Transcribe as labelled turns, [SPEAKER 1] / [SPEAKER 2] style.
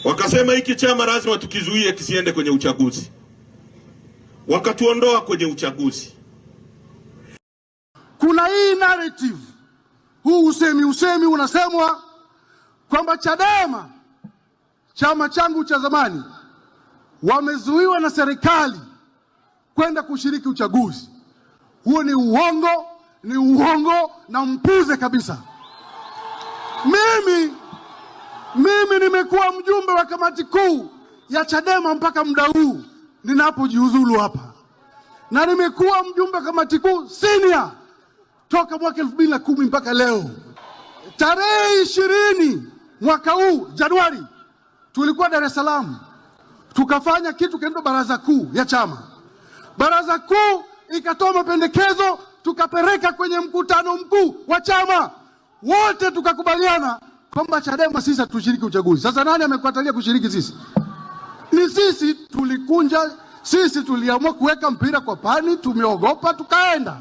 [SPEAKER 1] Wakasema hiki chama lazima tukizuie kisiende kwenye uchaguzi. Wakatuondoa kwenye uchaguzi.
[SPEAKER 2] Kuna hii narrative, huu usemi unasemwa kwamba Chadema, chama changu cha zamani, wamezuiwa na serikali kwenda kushiriki uchaguzi. Huo ni uongo na mpuze kabisa. Mimi nimekuwa mjumbe wa kamati kuu ya Chadema mpaka muda huu ninapojiuzulu hapa, na nimekuwa mjumbe wa kamati kuu senior toka mwaka 2010 mpaka leo. Tarehe 20 mwaka huu Januari tulikuwa Dar es Salaam, tukafanya kitu kinaitwa baraza kuu ya chama. Baraza kuu ikatoa mapendekezo, tukapeleka kwenye mkutano mkuu wa chama, wote tukakubaliana kwamba Chadema sisi tushiriki uchaguzi. Sasa nani amekatalia kushiriki? Sisi ni sisi tulikunja, sisi tuliamua kuweka mpira kwa pani, tumeogopa tukaenda.